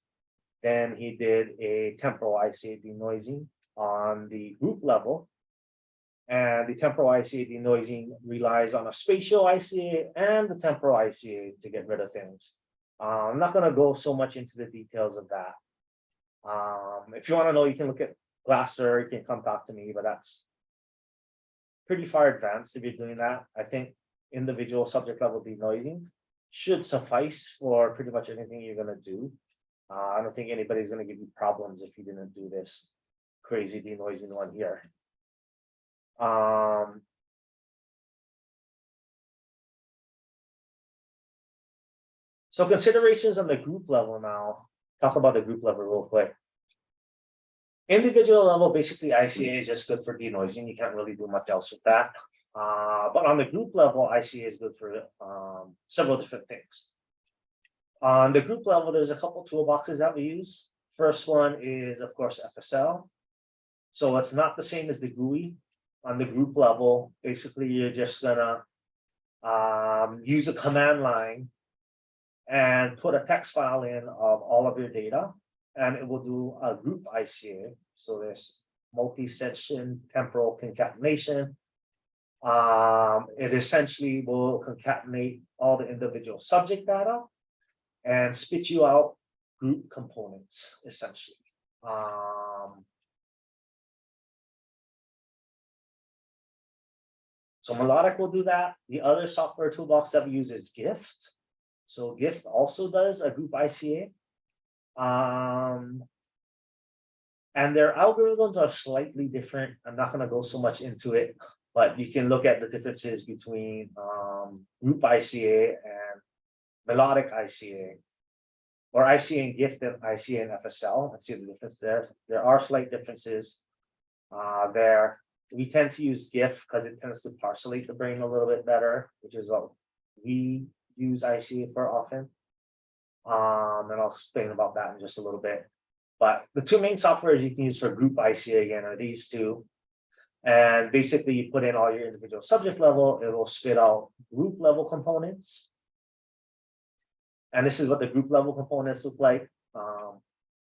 Then he did a temporal ICA denoising on the group level. And the temporal ICA denoising relies on a spatial ICA and the temporal ICA to get rid of things. I'm not going to go so much into the details of that. If you want to know, you can look at Glasser, you can come talk to me, but that's pretty far advanced if you're doing that. I think individual subject level denoising should suffice for pretty much anything you're going to do. I don't think anybody's going to give you problems if you didn't do this crazy denoising one here. So considerations on the group level now. talk about the group level real quick. Individual level, basically ICA is just good for denoising. You can't really do much else with that. But on the group level, ICA is good for several different things. On the group level, there's a couple toolboxes that we use. First one is, of course, FSL. So it's not the same as the GUI. On the group level, basically, you're just gonna use a command line and put a text file in of all of your data, and it will do a group ICA. So there's multi-session temporal concatenation. It essentially will concatenate all the individual subject data and spit you out group components, essentially. So Melodic will do that. The other software toolbox that we use is Gift. So Gift also does a group ICA. And their algorithms are slightly different. I'm not going to go so much into it, but you can look at the differences between group ICA and melodic ICA, or ICA and Gift and ICA and FSL. Let's see the difference there. There are slight differences there. We tend to use Gift because it tends to parcelate the brain a little bit better, which is what we use ICA for often. And I'll explain about that in just a little bit. But the two main softwares you can use for group ICA again are these two. And basically you put in all your individual subject level, it will spit out group level components. And this is what the group level components look like.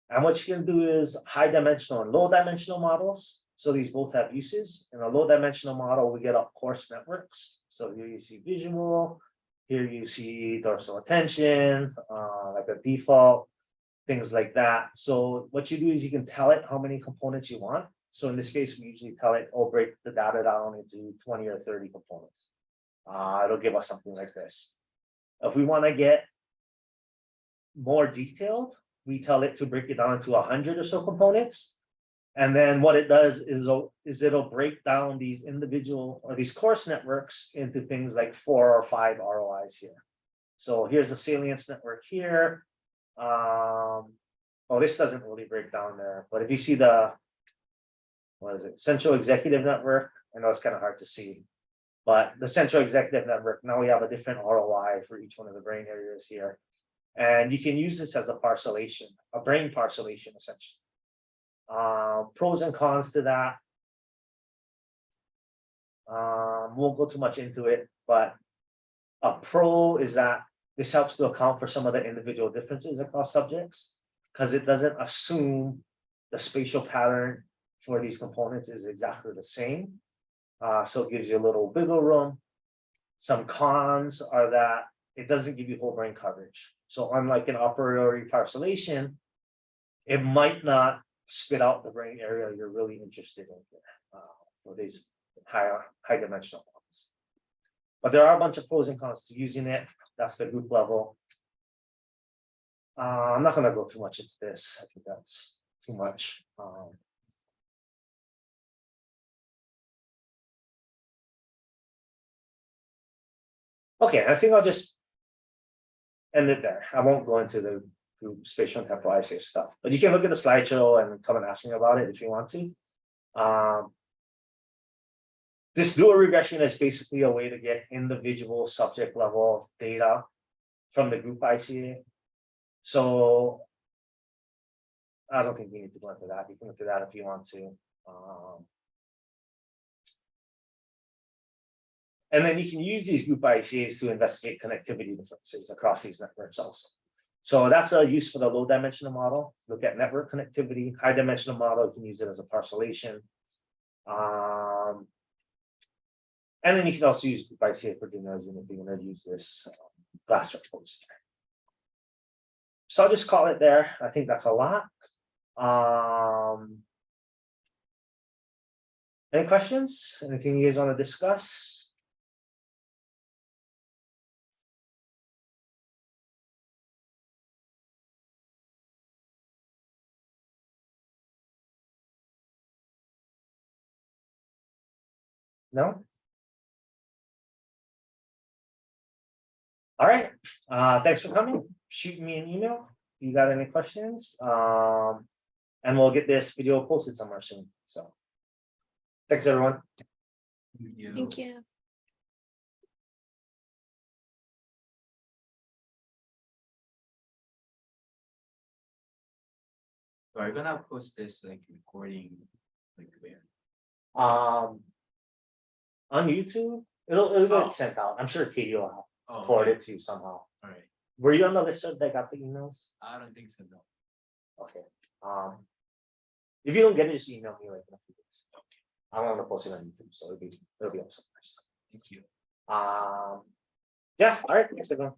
And what you can do is high dimensional and low dimensional models. So these both have uses. In a low dimensional model, we get up coarse networks. So here you see visual, here you see dorsal attention, like a default, things like that. So what you do is you can tell it how many components you want. So in this case, we usually tell it, oh, break the data down into 20 or 30 components. It'll give us something like this. If we want to get more detailed, we tell it to break it down into 100 or so components. And then what it does is it'll break down these individual or these coarse networks into things like 4 or 5 ROIs here. So here's the salience network here. Oh, this doesn't really break down there, but if you see the, what is it, central executive network, I know it's kind of hard to see, but the central executive network, now we have a different ROI for each one of the brain areas here. And you can use this as a parcellation, a brain parcellation, essentially. Pros and cons to that. Won't go too much into it, but a pro is that this helps to account for some of the individual differences across subjects, because it doesn't assume the spatial pattern for these components is exactly the same. So it gives you a little wiggle room. Some cons are that it doesn't give you whole brain coverage. So unlike an a priori parcellation, it might not spit out the brain area you're really interested in here, for these high dimensional ones. But there are a bunch of pros and cons to using it. That's the group level. I'm not going to go too much into this. I think that's too much. Okay, I think I'll just end it there. I won't go into the group spatial and temporal ICA stuff, but you can look at the slideshow and come and ask me about it if you want to. This dual regression is basically a way to get individual subject level data from the group ICA. So I don't think we need to go into that. You can look at that if you want to. And then you can use these group ICAs to investigate connectivity differences across these networks also. So that's a use for the low dimensional model. Look at network connectivity. High dimensional model, you can use it as a parcellation. And then you can also use group ICA for denoising if you're going to use this glass rectangles. So I'll just call it there. I think that's a lot. Any questions? Anything you guys want to discuss? No? All right. Thanks for coming. Shoot me an email. you got any questions, and we'll get this video posted somewhere soon, so. Thanks, everyone. Thank you. So I'm gonna post this like recording, like where? On YouTube, it'll Oh. get sent out. I'm sure Katie will Oh, forward okay. it to you somehow. All right. Were you on the list that got the emails? I don't think so, no. Okay, if you don't get it, just email me like in a few days. I'm gonna post it on YouTube, so it'll be up somewhere. Thank you. Yeah, all right, thanks everyone.